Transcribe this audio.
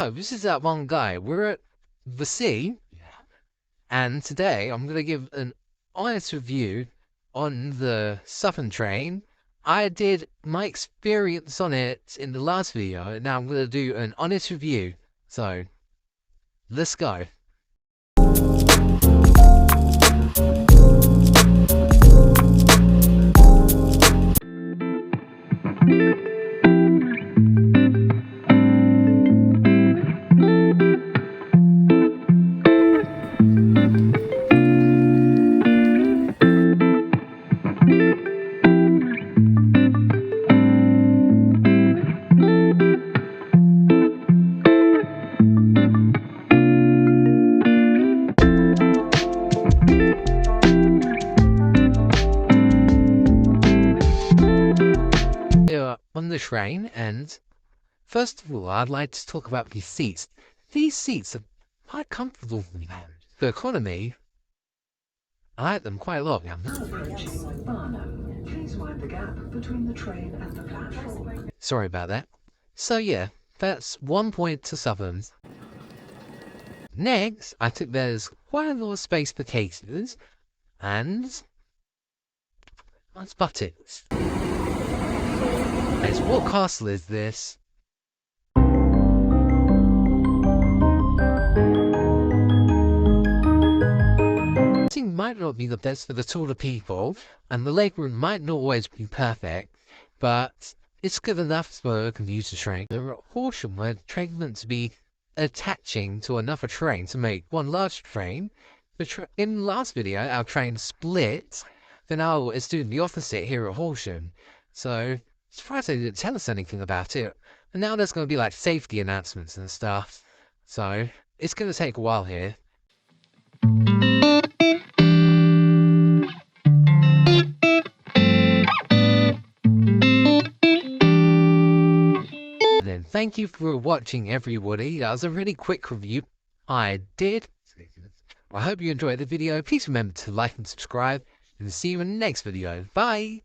So, this is that one guy. We're at the sea, and today I'm going to give an honest review on the Southern train. I did my experience on it in the last video, and now I'm going to do an honest review. So, let's go. On the train, and first of all, I'd like to talk about these seats. These seats are quite comfortable for me. The economy, I like them quite a lot. Please mind the gap between the train and the platform. Sorry about that. So yeah, that's 1 point to Southern. Next, I think there's quite a lot of space for cases, and that's buttons. What castle is this? Seating might not be the best for the taller people, and the legroom might not always be perfect, but it's good enough for a commuter train. There are a portion where the train meant to be attaching to another train to make one large train. In the last video, our train split, then now it's doing the opposite here at Horsham. So, surprised they didn't tell us anything about it. And now there's going to be like safety announcements and stuff. So, it's going to take a while here. Then thank you for watching, everybody. That was a really quick review. I hope you enjoyed the video. Please remember to like and subscribe, and see you in the next video. Bye!